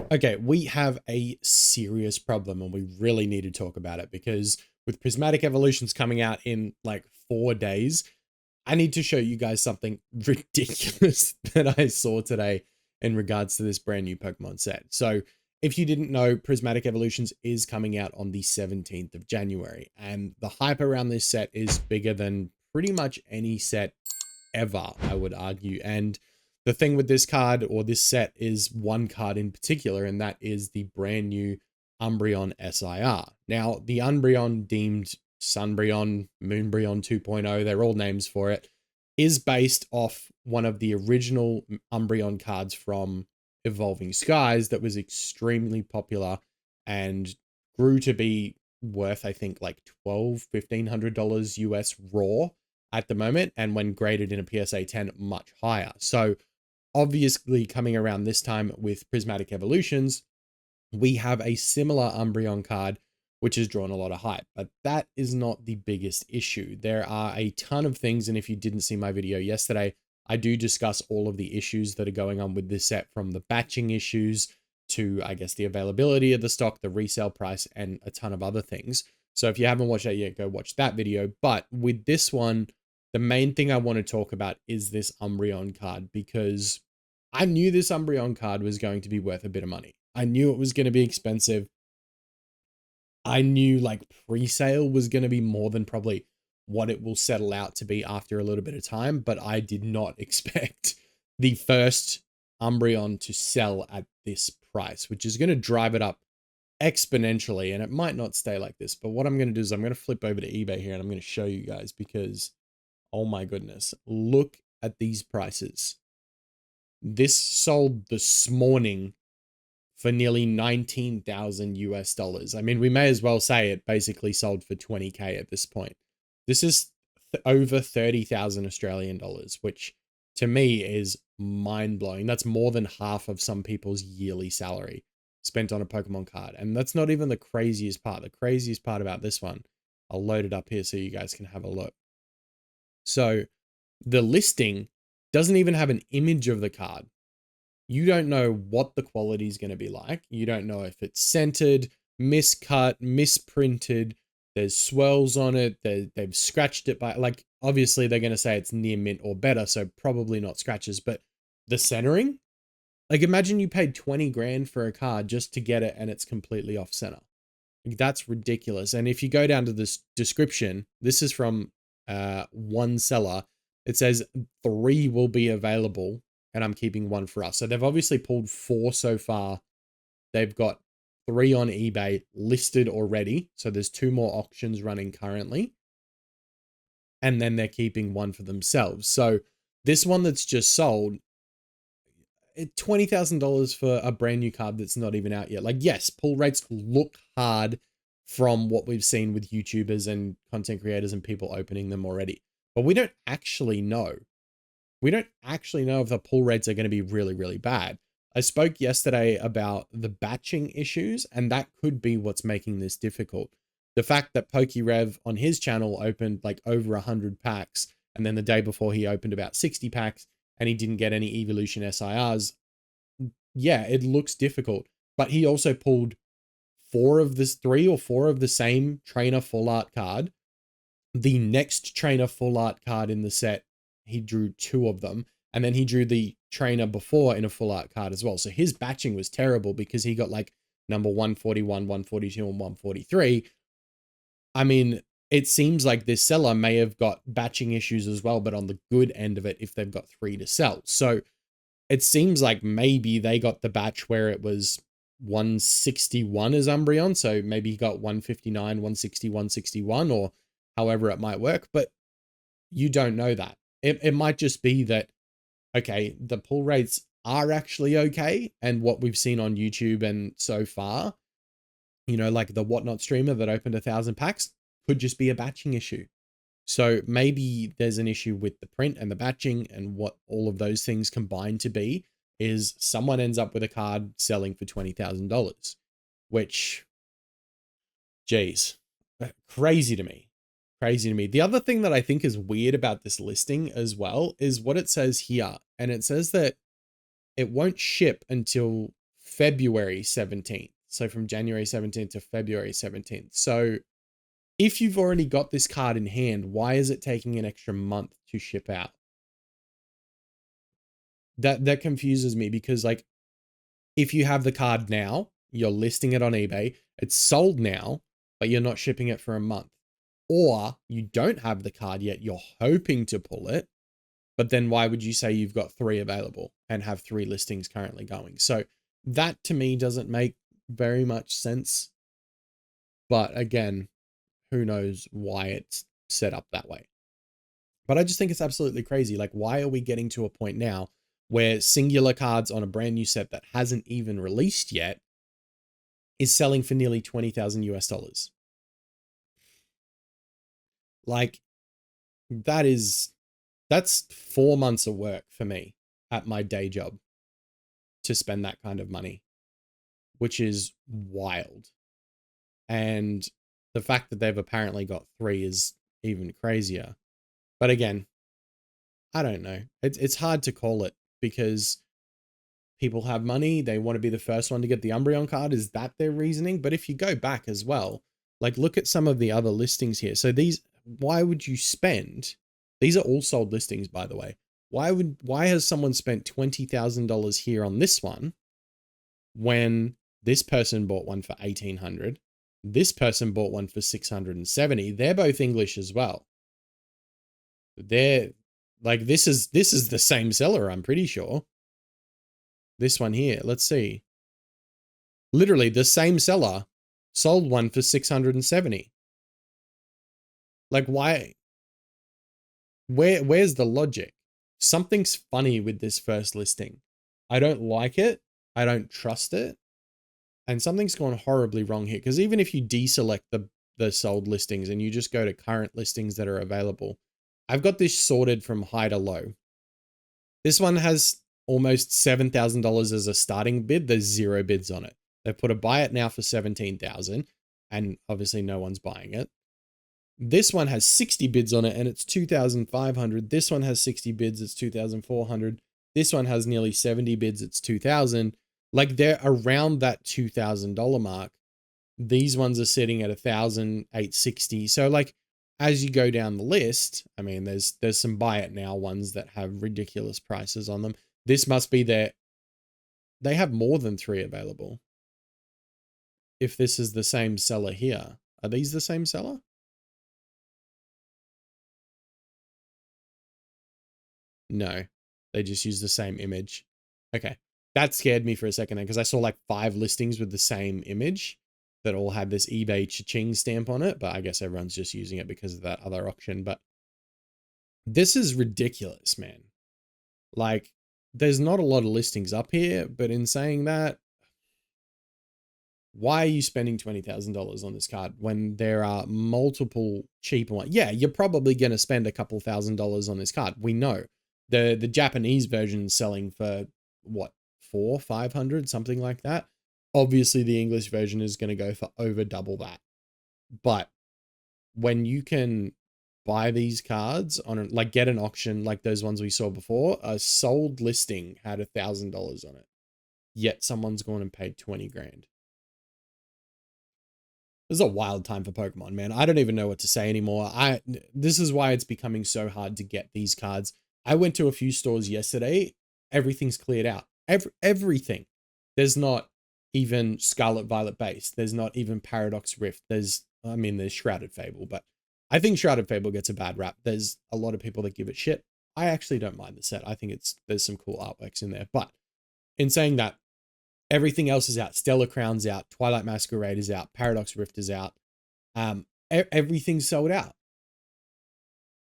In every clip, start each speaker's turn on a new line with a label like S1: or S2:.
S1: Okay, we have a serious problem and we really need to talk about it because with Prismatic Evolutions coming out in like 4 days, I need to show you guys something ridiculous that I saw today in regards to this brand new Pokemon set. So if you didn't know, Prismatic Evolutions is coming out on the 17th of January, and the hype around this set is bigger than pretty much any set ever, I would argue. And the thing with this card or this set is one card in particular, and that is the brand new Umbreon SIR. Now, the Umbreon deemed Sunbreon, Moonbreon 2.0, they're all names for it, is based off one of the original Umbreon cards from Evolving Skies that was extremely popular and grew to be worth, I think, like $1,200-$1,500 US raw at the moment, and when graded in a PSA 10, much higher. So obviously coming around this time with Prismatic Evolutions, we have a similar Umbreon card, which has drawn a lot of hype, but that is not the biggest issue. There are a ton of things, and if you didn't see my video yesterday, I do discuss all of the issues that are going on with this set, from the batching issues to, I guess, the availability of the stock, the resale price, and a ton of other things. So if you haven't watched that yet, go watch that video. But with this one, the main thing I want to talk about is this Umbreon card, because I knew this Umbreon card was going to be worth a bit of money. I knew it was going to be expensive. I knew like pre-sale was going to be more than probably what it will settle out to be after a little bit of time, but I did not expect the first Umbreon to sell at this price, which is going to drive it up exponentially, and it might not stay like this. But what I'm going to do is I'm going to flip over to eBay here and I'm going to show you guys, because oh my goodness, look at these prices. This sold this morning for nearly 19,000 US dollars. I mean, we may as well say it basically sold for 20K at this point. This is over 30,000 Australian dollars, which to me is mind blowing. That's more than half of some people's yearly salary spent on a Pokemon card. And that's not even the craziest part. The craziest part about this one, I'll load it up here so you guys can have a look. So the listing doesn't even have an image of the card. You don't know what the quality is going to be like. You don't know if it's centered, miscut, misprinted. There's swirls on it. They've scratched it by, like, obviously they're going to say it's near mint or better, so probably not scratches, but the centering, like, imagine you paid 20 grand for a card just to get it and it's completely off center. Like, that's ridiculous. And if you go down to this description, this is from one seller. It says 3 will be available and I'm keeping 1 for us. So they've obviously pulled 4 so far. They've got 3 on eBay listed already. So there's 2 more auctions running currently. And then they're keeping 1 for themselves. So this one that's just sold, $20,000 for a brand new card that's not even out yet. Like, yes, pull rates look hard from what we've seen with YouTubers and content creators and people opening them already. But we don't actually know. We don't actually know if the pull rates are going to be really, really bad. I spoke yesterday about the batching issues, and that could be what's making this difficult. The fact that PokeRev on his channel opened like over 100 packs, and then the day before he opened about 60 packs, and he didn't get any Evolution SIRs. Yeah, it looks difficult. But he also pulled 3 or 4 of the same trainer full art card. The next trainer full art card in the set, he drew 2 of them, and then he drew the trainer before in a full art card as well. So his batching was terrible because he got like number 141, 142, and 143. I mean, it seems like this seller may have got batching issues as well, but on the good end of it, if they've got 3 to sell. So it seems like maybe they got the batch where it was 161 as Umbreon. So maybe he got 159, 160, 161, or however it might work, but you don't know that. It might just be that, okay, the pull rates are actually okay. And what we've seen on YouTube and so far, you know, like the Whatnot streamer that opened 1,000 packs could just be a batching issue. So maybe there's an issue with the print and the batching, and what all of those things combined to be is someone ends up with a card selling for $20,000, which, geez, crazy to me. Crazy to me. The other thing that I think is weird about this listing as well is what it says here. And it says that it won't ship until February 17th. So from January 17th to February 17th. So if you've already got this card in hand, why is it taking an extra month to ship out? That confuses me, because like, if you have the card now, you're listing it on eBay, it's sold now, but you're not shipping it for a month. Or you don't have the card yet, you're hoping to pull it, but then why would you say you've got 3 available and have 3 listings currently going? So that to me doesn't make very much sense. But again, who knows why it's set up that way. But I just think it's absolutely crazy. Like, why are we getting to a point now where singular cards on a brand new set that hasn't even released yet is selling for nearly 20,000 US dollars? Like, that's 4 months of work for me at my day job to spend that kind of money, which is wild. And the fact that they've apparently got 3 is even crazier. But again, I don't know. It's hard to call it, because people have money. They want to be the first one to get the Umbreon card. Is that their reasoning? But if you go back as well, like, look at some of the other listings here. So these, why would you spend? These are all sold listings, by the way. Why has someone spent $20,000 here on this one when this person bought one for 1,800? This person bought one for 670. They're both English as well. They're like, this is the same seller, I'm pretty sure. This one here, let's see. Literally the same seller sold one for 670. Like, why? Where's the logic? Something's funny with this first listing. I don't like it. I don't trust it. And something's gone horribly wrong here, because even if you deselect the sold listings and you just go to current listings that are available, I've got this sorted from high to low. This one has almost $7,000 as a starting bid. There's 0 bids on it. They've put a buy it now for 17,000, and obviously no one's buying it. This one has 60 bids on it and it's 2,500. This one has 60 bids, it's 2,400. This one has nearly 70 bids, it's 2,000. Like, they're around that $2,000 mark. These ones are sitting at 1,860. So like, as you go down the list, I mean, there's some buy it now ones that have ridiculous prices on them. This must be they have more than 3 available. If this is the same seller here, are these the same seller? No, they just use the same image. Okay. That scared me for a second then, because I saw like 5 listings with the same image that all had this eBay cha-ching stamp on it, but I guess everyone's just using it because of that other auction. But this is ridiculous, man. Like, there's not a lot of listings up here, but in saying that, why are you spending $20,000 on this card when there are multiple cheaper ones? Yeah, you're probably going to spend a couple $1,000s on this card. We know the Japanese version is selling for what, 400, 500, something like that. Obviously the English version is going to go for over double that. But when you can buy these cards on like, get an auction like those ones we saw before, a sold listing had $1,000 on it, yet someone's gone and paid 20 grand. This is a wild time for Pokemon, man. I don't even know what to say anymore. This is why it's becoming so hard to get these cards. I went to a few stores yesterday. Everything's cleared out. Everything. There's not even Scarlet Violet base. There's not even Paradox Rift. There's Shrouded Fable, but I think Shrouded Fable gets a bad rap. There's a lot of people that give it shit. I actually don't mind the set. I think there's some cool artworks in there. But in saying that, everything else is out. Stellar Crown's out. Twilight Masquerade is out. Paradox Rift is out. Everything's sold out.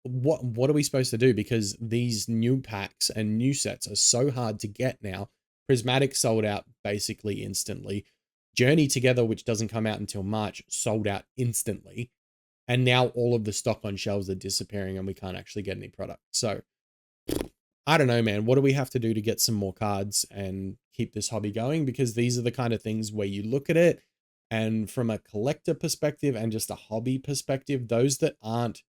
S1: What are we supposed to do? Because these new packs and new sets are so hard to get now. Prismatic sold out basically instantly. Journey Together, which doesn't come out until March, sold out instantly. And now all of the stock on shelves are disappearing and we can't actually get any product. So I don't know, man. What do we have to do to get some more cards and keep this hobby going? Because these are the kind of things where you look at it, and from a collector perspective and just a hobby perspective, those that aren't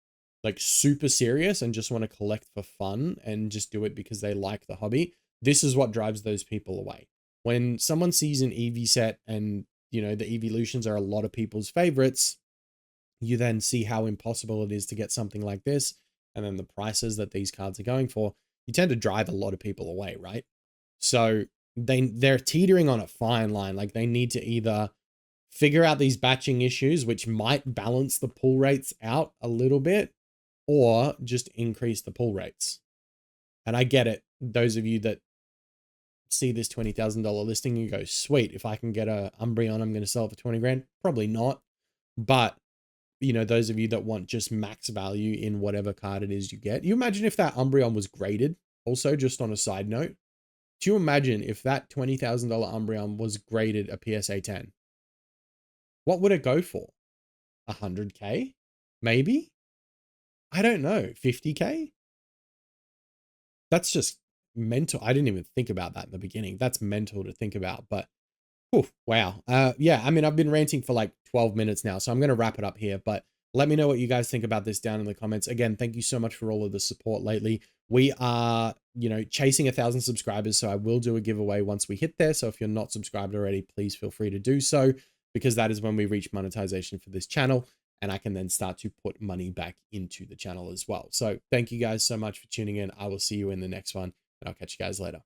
S1: like super serious and just want to collect for fun and just do it because they like the hobby, this is what drives those people away. When someone sees an EV set and, you know, the evolutions are a lot of people's favorites, you then see how impossible it is to get something like this. And then the prices that these cards are going for, you tend to drive a lot of people away, right? So they're teetering on a fine line. Like they need to either figure out these batching issues, which might balance the pull rates out a little bit, or just increase the pull rates. And I get it. Those of you that see this $20,000 listing, you go, sweet, if I can get a Umbreon, I'm going to sell it for 20 grand. Probably not. But, you know, those of you that want just max value in whatever card it is you get, you imagine if that Umbreon was graded. Also, just on a side note, do you imagine if that $20,000 Umbreon was graded a PSA 10? What would it go for? 100K? Maybe? I don't know. 50K? That's just mental. I didn't even think about that in the beginning. That's mental to think about, but oof, wow. Yeah, I mean, I've been ranting for like 12 minutes now, so I'm going to wrap it up here, but let me know what you guys think about this down in the comments. Again, thank you so much for all of the support lately. We are, you know, chasing 1,000 subscribers, so I will do a giveaway once we hit there. So if you're not subscribed already, please feel free to do so, because that is when we reach monetization for this channel, and I can then start to put money back into the channel as well. So thank you guys so much for tuning in. I will see you in the next one, and I'll catch you guys later.